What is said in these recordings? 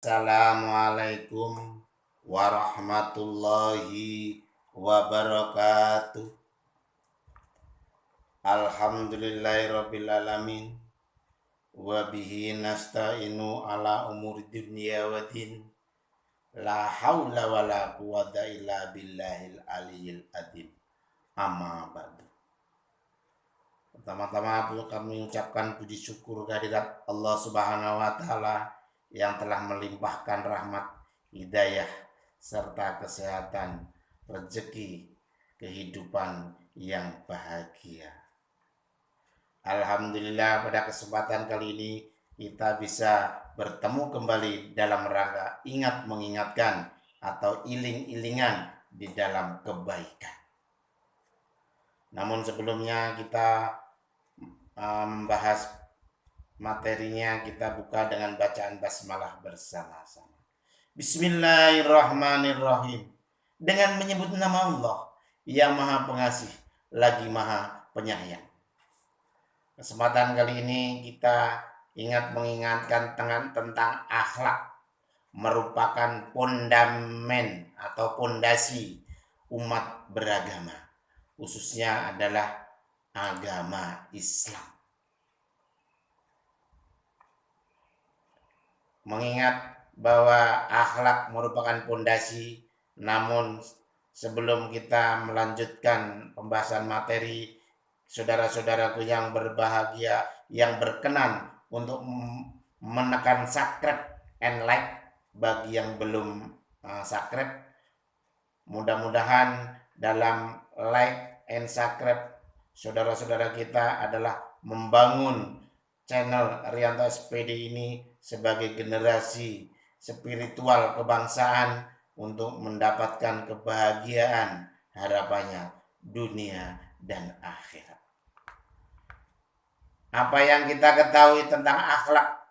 Assalamualaikum warahmatullahi wabarakatuh. Alhamdulillahirrabbilalamin. Wabihi nasta'inu ala umuri dunia wa din. La hawla wa la quwata illa billahil aliyil adim. Amma ba'du. Pertama-tama kami ucapkan puji syukur kehadirat Allah Subhanahu wa taala yang telah melimpahkan rahmat, hidayah, serta kesehatan, rezeki, kehidupan yang bahagia. Alhamdulillah pada kesempatan kali ini kita bisa bertemu kembali dalam rangka ingat mengingatkan atau iling-ilingan di dalam kebaikan. Namun sebelumnya kita membahas materinya, kita buka dengan bacaan basmalah bersama-sama. Bismillahirrahmanirrahim. Dengan menyebut nama Allah yang Maha Pengasih lagi Maha Penyayang. Kesempatan kali ini kita ingat mengingatkan tentang akhlak, merupakan fondamen atau pondasi umat beragama, khususnya adalah agama Islam. Mengingat bahwa akhlak merupakan pondasi, namun sebelum kita melanjutkan pembahasan materi, saudara-saudaraku yang berbahagia, yang berkenan untuk menekan subscribe and like bagi yang belum subscribe, mudah-mudahan dalam like and subscribe saudara-saudara kita adalah membangun channel Rianto SPD ini sebagai generasi spiritual kebangsaan untuk mendapatkan kebahagiaan harapannya dunia dan akhirat. Apa yang kita ketahui tentang akhlak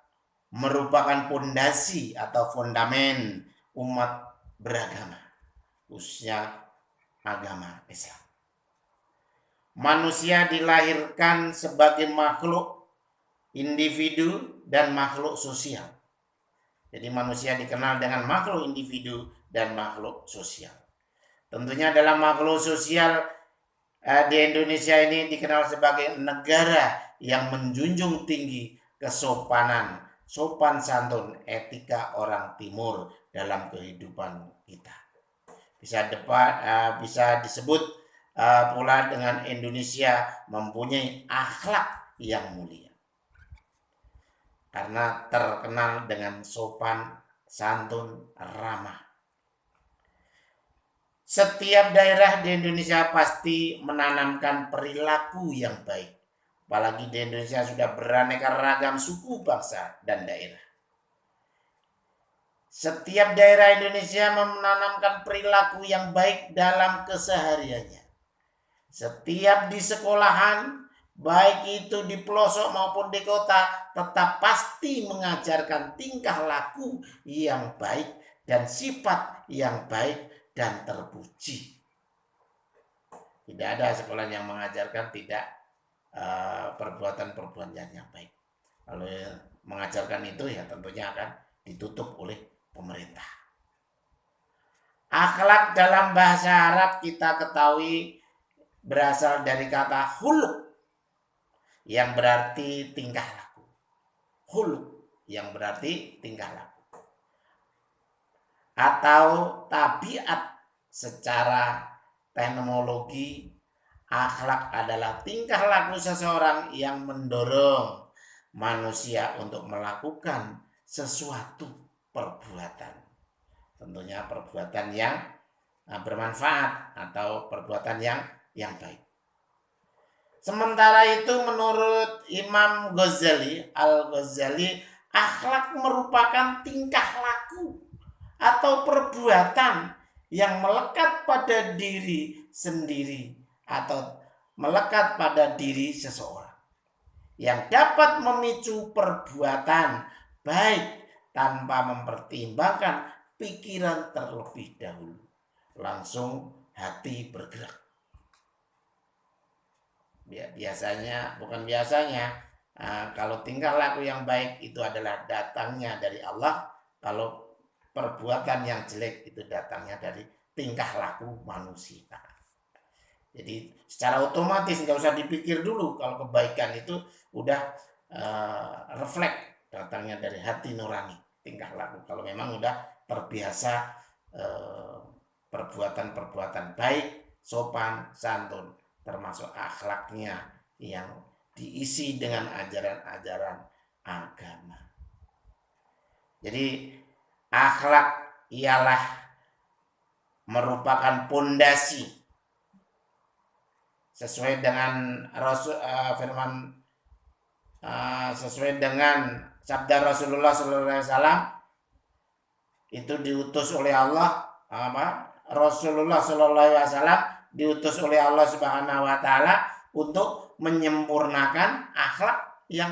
merupakan pondasi atau fondamen umat beragama, khususnya agama Islam. Manusia dilahirkan sebagai makhluk individu dan makhluk sosial. Jadi manusia dikenal dengan makhluk individu dan makhluk sosial. Tentunya dalam makhluk sosial di Indonesia ini dikenal sebagai negara yang menjunjung tinggi kesopanan, sopan santun, etika orang timur dalam kehidupan kita. Bisa disebut pula dengan Indonesia mempunyai akhlak yang mulia, karena terkenal dengan sopan, santun, ramah. Setiap daerah di Indonesia pasti menanamkan perilaku yang baik. Apalagi di Indonesia sudah beraneka ragam suku, bangsa, dan daerah. Setiap daerah Indonesia menanamkan perilaku yang baik dalam kesehariannya. Setiap di sekolahan, baik itu di pelosok maupun di kota, tetap pasti mengajarkan tingkah laku yang baik dan sifat yang baik dan terpuji. Tidak ada sekolah yang mengajarkan tidak perbuatan-perbuatan yang baik. Kalau mengajarkan itu ya tentunya akan ditutup oleh pemerintah. Akhlak dalam bahasa Arab kita ketahui berasal dari kata huluk yang berarti tingkah laku. Huluk yang berarti tingkah laku. Atau tabiat secara teknologi, akhlak adalah tingkah laku seseorang yang mendorong manusia untuk melakukan sesuatu perbuatan. Tentunya perbuatan yang bermanfaat atau perbuatan yang baik. Sementara itu menurut Imam Ghazali, Al-Ghazali, akhlak merupakan tingkah laku atau perbuatan yang melekat pada diri sendiri atau melekat pada diri seseorang, yang dapat memicu perbuatan baik tanpa mempertimbangkan pikiran terlebih dahulu. Langsung hati bergerak. Bukan biasanya, kalau tingkah laku yang baik itu adalah datangnya dari Allah, kalau perbuatan yang jelek itu datangnya dari tingkah laku manusia. Jadi secara otomatis nggak usah dipikir dulu, kalau kebaikan itu udah refleks datangnya dari hati nurani, tingkah laku. Kalau memang udah terbiasa perbuatan-perbuatan baik, sopan, santun, termasuk akhlaknya yang diisi dengan ajaran-ajaran agama. Jadi akhlak ialah merupakan pondasi sesuai dengan sesuai dengan sabda Rasulullah SAW, itu diutus oleh Allah, Rasulullah SAW diutus oleh Allah Subhanahu wa taala untuk menyempurnakan akhlak yang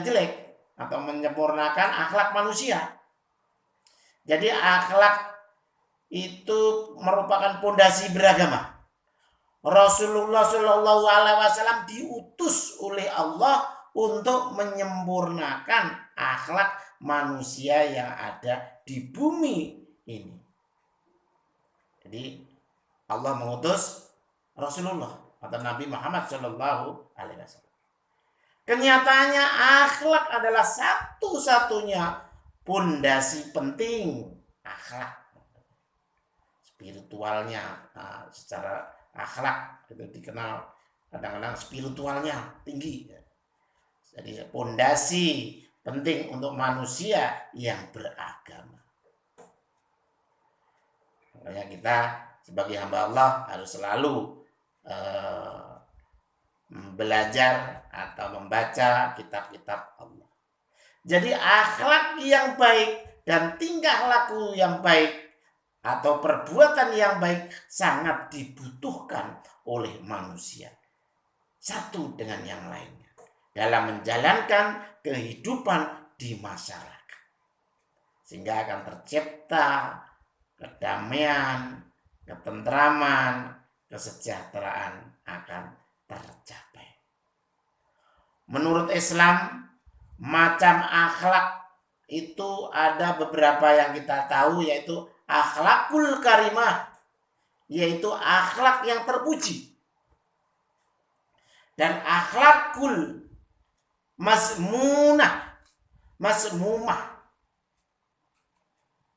jelek atau menyempurnakan akhlak manusia. Jadi akhlak itu merupakan pondasi beragama. Rasulullah Shallallahu Alaihi Wasallam diutus oleh Allah untuk menyempurnakan akhlak manusia yang ada di bumi ini. Jadi Allah mengutus Rasulullah atau Nabi Muhammad Shallallahu Alaihi Wasallam. Kenyataannya akhlak adalah satu-satunya pondasi penting. Akhlak spiritualnya, secara akhlak itu dikenal kadang-kadang spiritualnya tinggi. Jadi pondasi penting untuk manusia yang beragama. Makanya kita sebagai hamba Allah harus selalu belajar atau membaca kitab-kitab Allah. Jadi akhlak yang baik dan tingkah laku yang baik atau perbuatan yang baik sangat dibutuhkan oleh manusia satu dengan yang lainnya dalam menjalankan kehidupan di masyarakat, sehingga akan tercipta kedamaian, ketentraman, kesejahteraan akan tercapai. Menurut Islam, macam akhlak itu ada beberapa yang kita tahu, yaitu akhlakul karimah, yaitu akhlak yang terpuji, dan akhlakul masmumah,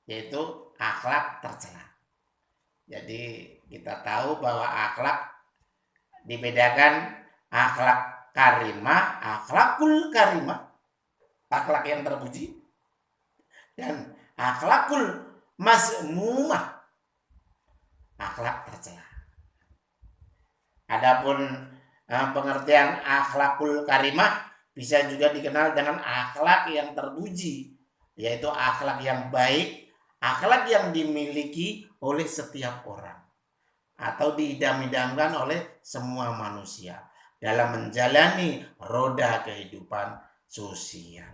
yaitu akhlak tercela. Jadi kita tahu bahwa akhlak dibedakan akhlak karimah, akhlakul karimah, akhlak yang terpuji, dan akhlakul masmumah, akhlak tercela. Adapun pengertian akhlakul karimah bisa juga dikenal dengan akhlak yang terpuji, yaitu akhlak yang baik, akhlak yang dimiliki oleh setiap orang atau diidam-idamkan oleh semua manusia dalam menjalani roda kehidupan sosial,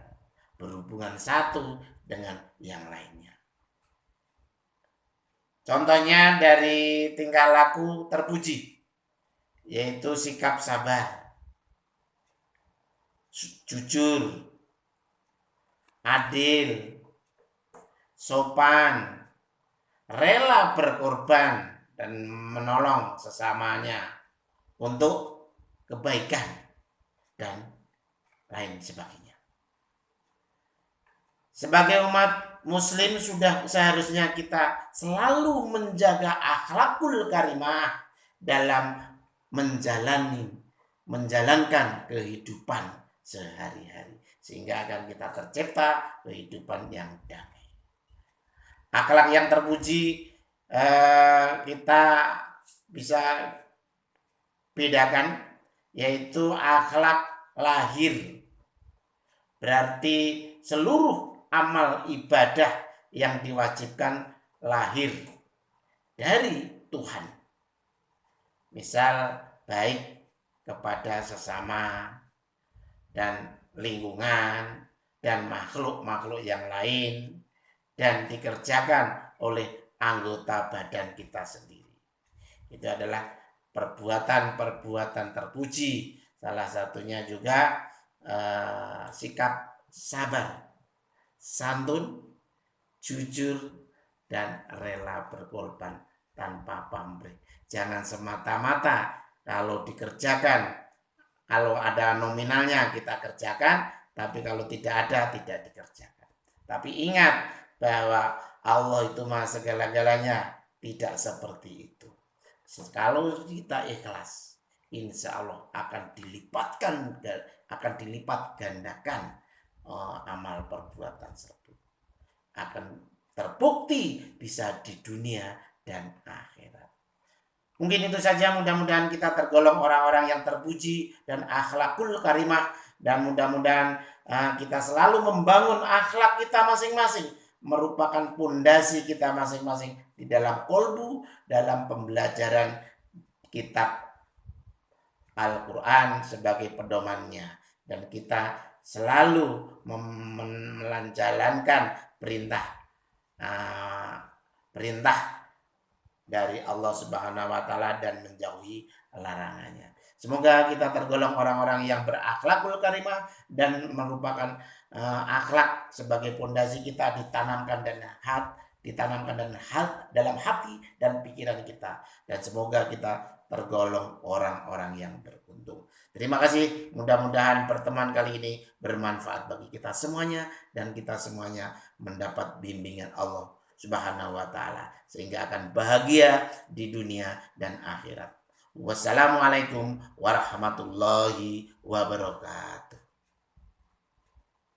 berhubungan satu dengan yang lainnya. Contohnya dari tingkah laku terpuji, yaitu sikap sabar, jujur, adil, sopan, rela berkorban dan menolong sesamanya untuk kebaikan dan lain sebagainya. Sebagai umat muslim sudah seharusnya kita selalu menjaga akhlakul karimah dalam menjalankan kehidupan sehari-hari, sehingga akan kita tercipta kehidupan yang damai. Akhlak yang terpuji kita bisa bedakan, yaitu akhlak lahir, berarti seluruh amal ibadah yang diwajibkan lahir dari Tuhan. Misal baik kepada sesama dan lingkungan dan makhluk-makhluk yang lain, dan dikerjakan oleh anggota badan kita sendiri. Itu adalah perbuatan-perbuatan terpuji. Salah satunya juga sikap sabar, santun, jujur, dan rela berkorban tanpa pamrih. Jangan semata-mata kalau dikerjakan, kalau ada nominalnya kita kerjakan, tapi kalau tidak ada tidak dikerjakan. Tapi ingat bahwa Allah itu maha segala-galanya, tidak seperti itu. Kalau kita ikhlas, insya Allah akan dilipat gandakan amal perbuatan tersebut. Akan terbukti bisa di dunia dan akhirat. Mungkin itu saja, mudah-mudahan kita tergolong orang-orang yang terpuji dan akhlakul karimah, dan mudah-mudahan kita selalu membangun akhlak kita masing-masing, merupakan pondasi kita masing-masing di dalam kolbu, dalam pembelajaran kitab Al-Quran sebagai pedomannya, dan kita selalu menjalankan perintah dari Allah Subhanahu wa taala dan menjauhi larangannya. Semoga kita tergolong orang-orang yang berakhlakul karimah dan merupakan akhlak sebagai pondasi kita ditanamkan dalam hati dan pikiran kita, dan semoga kita tergolong orang-orang yang beruntung. Terima kasih, mudah-mudahan pertemuan kali ini bermanfaat bagi kita semuanya, dan kita semuanya mendapat bimbingan Allah Subhanahu wa taala sehingga akan bahagia di dunia dan akhirat. Wassalamualaikum warahmatullahi wabarakatuh.